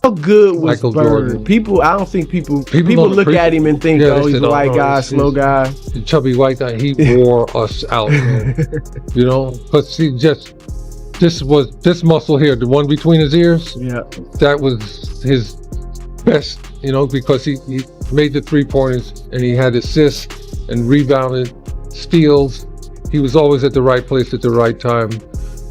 How good was Michael Bird? Jordan. People, I don't think people don't look at him and think, Yeah, oh, they he's said, a white guy, slow guy. The chubby white guy. He wore us out, man. You know, but see, just this muscle here, the one between his ears. Yeah, that was his best. You know, because he made the 3-pointers and he had assists and rebounded, steals. He was always at the right place at the right time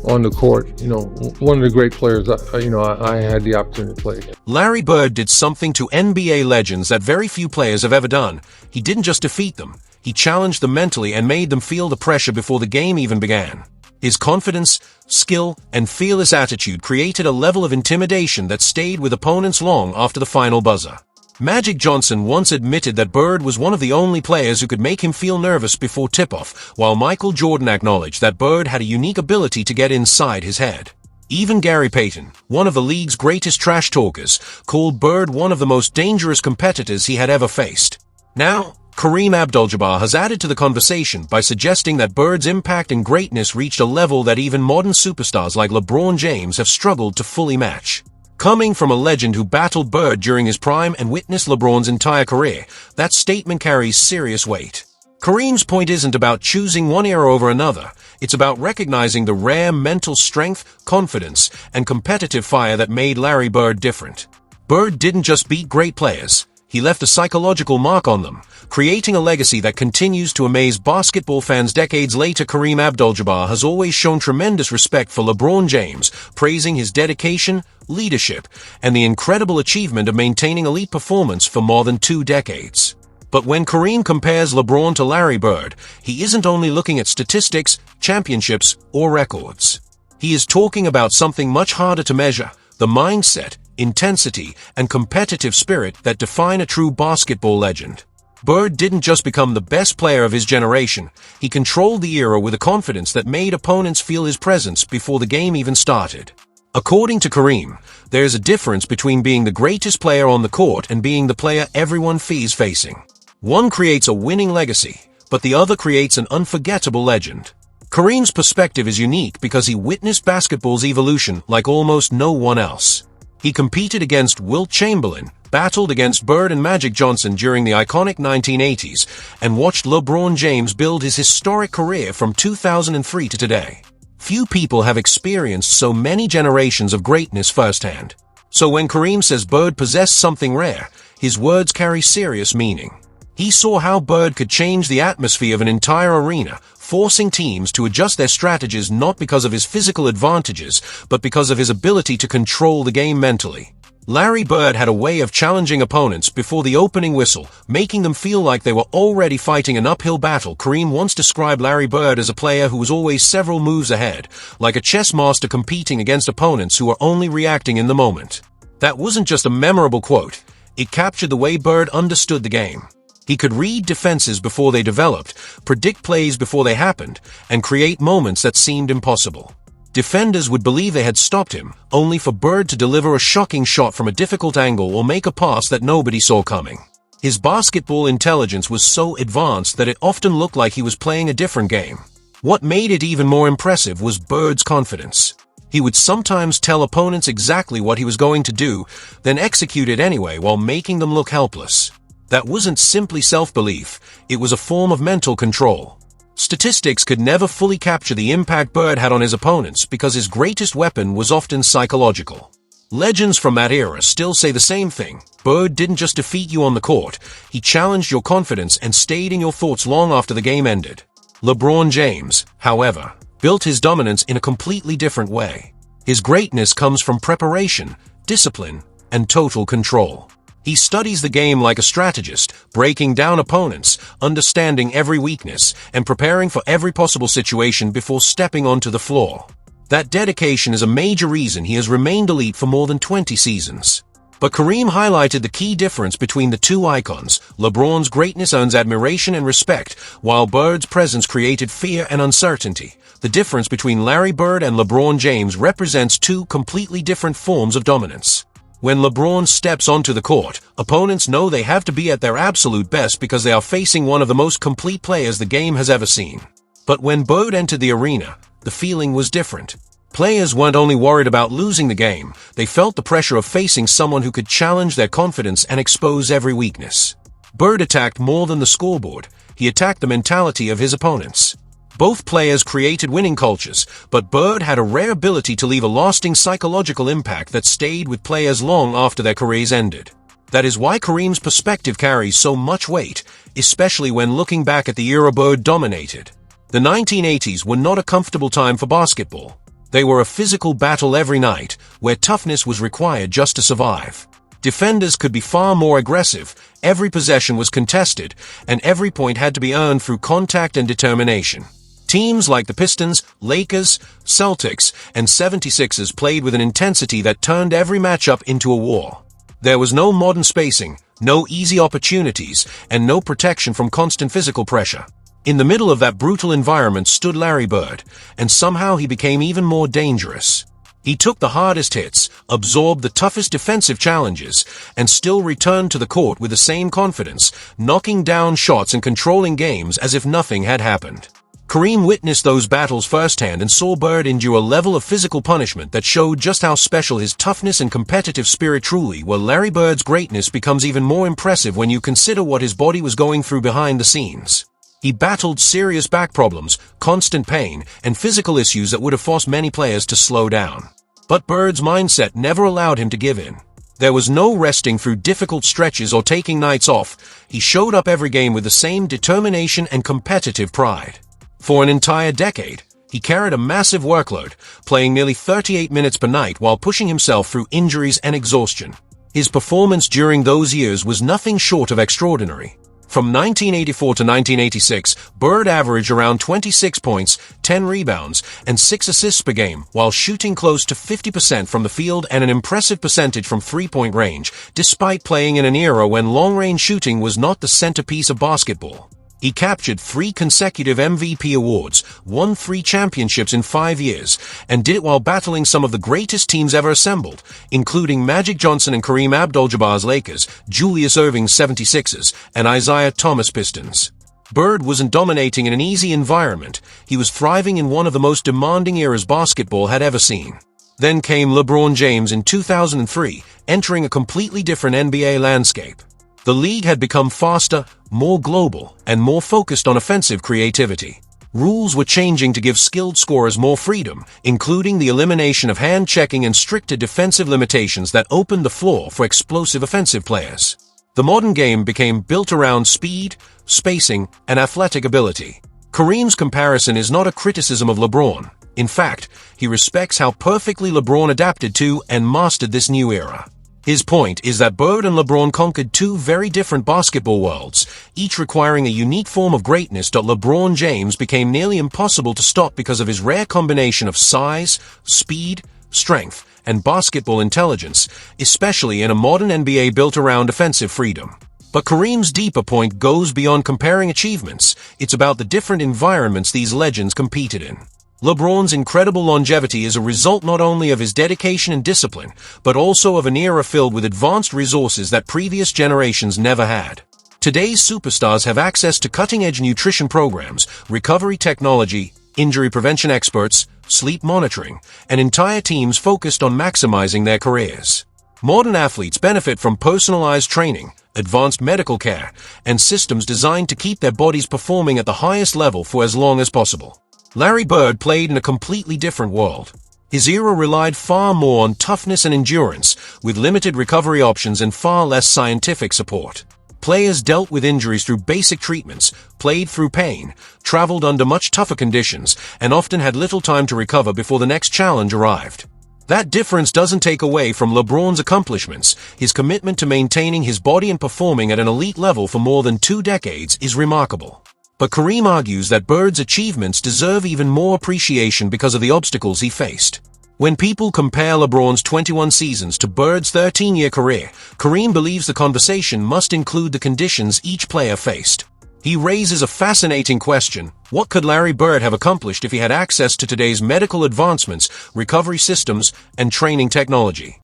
on the court. You know, one of the great players, I had the opportunity to play against. Larry Bird did something to NBA legends that very few players have ever done. He didn't just defeat them. He challenged them mentally and made them feel the pressure before the game even began. His confidence, skill, and fearless attitude created a level of intimidation that stayed with opponents long after the final buzzer. Magic Johnson once admitted that Bird was one of the only players who could make him feel nervous before tip-off, while Michael Jordan acknowledged that Bird had a unique ability to get inside his head. Even Gary Payton, one of the league's greatest trash talkers, called Bird one of the most dangerous competitors he had ever faced. Now, Kareem Abdul-Jabbar has added to the conversation by suggesting that Bird's impact and greatness reached a level that even modern superstars like LeBron James have struggled to fully match. Coming from a legend who battled Bird during his prime and witnessed LeBron's entire career, that statement carries serious weight. Kareem's point isn't about choosing one era over another. It's about recognizing the rare mental strength, confidence, and competitive fire that made Larry Bird different. Bird didn't just beat great players. He left a psychological mark on them, creating a legacy that continues to amaze basketball fans decades later. Kareem Abdul-Jabbar has always shown tremendous respect for LeBron James, praising his dedication, leadership, and the incredible achievement of maintaining elite performance for more than 2 decades. But when Kareem compares LeBron to Larry Bird, he isn't only looking at statistics, championships, or records. He is talking about something much harder to measure: the mindset, intensity, and competitive spirit that define a true basketball legend. Bird didn't just become the best player of his generation. He controlled the era with a confidence that made opponents feel his presence before the game even started. According to Kareem, there's a difference between being the greatest player on the court and being the player everyone fears facing. One creates a winning legacy, but the other creates an unforgettable legend. Kareem's perspective is unique because he witnessed basketball's evolution like almost no one else. He competed against Wilt Chamberlain, battled against Bird and Magic Johnson during the iconic 1980s, and watched LeBron James build his historic career from 2003 to today. Few people have experienced so many generations of greatness firsthand. So when Kareem says Bird possessed something rare, his words carry serious meaning. He saw how Bird could change the atmosphere of an entire arena, forcing teams to adjust their strategies not because of his physical advantages, but because of his ability to control the game mentally. Larry Bird had a way of challenging opponents before the opening whistle, making them feel like they were already fighting an uphill battle. Kareem once described Larry Bird as a player who was always several moves ahead, like a chess master competing against opponents who were only reacting in the moment. That wasn't just a memorable quote. It captured the way Bird understood the game. He could read defenses before they developed, predict plays before they happened, and create moments that seemed impossible. Defenders would believe they had stopped him, only for Bird to deliver a shocking shot from a difficult angle or make a pass that nobody saw coming. His basketball intelligence was so advanced that it often looked like he was playing a different game. What made it even more impressive was Bird's confidence. He would sometimes tell opponents exactly what he was going to do, then execute it anyway while making them look helpless. That wasn't simply self-belief, it was a form of mental control. Statistics could never fully capture the impact Bird had on his opponents because his greatest weapon was often psychological. Legends from that era still say the same thing. Bird didn't just defeat you on the court, he challenged your confidence and stayed in your thoughts long after the game ended. LeBron James, however, built his dominance in a completely different way. His greatness comes from preparation, discipline, and total control. He studies the game like a strategist, breaking down opponents, understanding every weakness, and preparing for every possible situation before stepping onto the floor. That dedication is a major reason he has remained elite for more than 20 seasons. But Kareem highlighted the key difference between the two icons. LeBron's greatness earns admiration and respect, while Bird's presence created fear and uncertainty. The difference between Larry Bird and LeBron James represents two completely different forms of dominance. When LeBron steps onto the court, opponents know they have to be at their absolute best because they are facing one of the most complete players the game has ever seen. But when Bird entered the arena, the feeling was different. Players weren't only worried about losing the game, they felt the pressure of facing someone who could challenge their confidence and expose every weakness. Bird attacked more than the scoreboard, he attacked the mentality of his opponents. Both players created winning cultures, but Bird had a rare ability to leave a lasting psychological impact that stayed with players long after their careers ended. That is why Kareem's perspective carries so much weight, especially when looking back at the era Bird dominated. The 1980s were not a comfortable time for basketball. They were a physical battle every night, where toughness was required just to survive. Defenders could be far more aggressive, every possession was contested, and every point had to be earned through contact and determination. Teams like the Pistons, Lakers, Celtics, and 76ers played with an intensity that turned every matchup into a war. There was no modern spacing, no easy opportunities, and no protection from constant physical pressure. In the middle of that brutal environment stood Larry Bird, and somehow he became even more dangerous. He took the hardest hits, absorbed the toughest defensive challenges, and still returned to the court with the same confidence, knocking down shots and controlling games as if nothing had happened. Kareem witnessed those battles firsthand and saw Bird endure a level of physical punishment that showed just how special his toughness and competitive spirit truly were. Larry Bird's greatness becomes even more impressive when you consider what his body was going through behind the scenes. He battled serious back problems, constant pain, and physical issues that would have forced many players to slow down. But Bird's mindset never allowed him to give in. There was no resting through difficult stretches or taking nights off. He showed up every game with the same determination and competitive pride. For an entire decade, he carried a massive workload, playing nearly 38 minutes per night while pushing himself through injuries and exhaustion. His performance during those years was nothing short of extraordinary. From 1984 to 1986, Bird averaged around 26 points, 10 rebounds, and 6 assists per game, while shooting close to 50% from the field and an impressive percentage from three-point range, despite playing in an era when long-range shooting was not the centerpiece of basketball. He captured 3 consecutive MVP awards, won 3 championships in 5 years, and did it while battling some of the greatest teams ever assembled, including Magic Johnson and Kareem Abdul-Jabbar's Lakers, Julius Erving's 76ers, and Isaiah Thomas Pistons. Bird wasn't dominating in an easy environment, he was thriving in one of the most demanding eras basketball had ever seen. Then came LeBron James in 2003, entering a completely different NBA landscape. The league had become faster, more global, and more focused on offensive creativity. Rules were changing to give skilled scorers more freedom, including the elimination of hand-checking and stricter defensive limitations that opened the floor for explosive offensive players. The modern game became built around speed, spacing, and athletic ability. Kareem's comparison is not a criticism of LeBron. In fact, he respects how perfectly LeBron adapted to and mastered this new era. His point is that Bird and LeBron conquered 2 very different basketball worlds, each requiring a unique form of greatness. LeBron James became nearly impossible to stop because of his rare combination of size, speed, strength, and basketball intelligence, especially in a modern NBA built around offensive freedom. But Kareem's deeper point goes beyond comparing achievements. It's about the different environments these legends competed in. LeBron's incredible longevity is a result not only of his dedication and discipline, but also of an era filled with advanced resources that previous generations never had. Today's superstars have access to cutting-edge nutrition programs, recovery technology, injury prevention experts, sleep monitoring, and entire teams focused on maximizing their careers. Modern athletes benefit from personalized training, advanced medical care, and systems designed to keep their bodies performing at the highest level for as long as possible. Larry Bird played in a completely different world. His era relied far more on toughness and endurance, with limited recovery options and far less scientific support. Players dealt with injuries through basic treatments, played through pain, traveled under much tougher conditions, and often had little time to recover before the next challenge arrived. That difference doesn't take away from LeBron's accomplishments. His commitment to maintaining his body and performing at an elite level for more than 2 decades is remarkable. But Kareem argues that Bird's achievements deserve even more appreciation because of the obstacles he faced. When people compare LeBron's 21 seasons to Bird's 13-year career, Kareem believes the conversation must include the conditions each player faced. He raises a fascinating question: what could Larry Bird have accomplished if he had access to today's medical advancements, recovery systems, and training technology?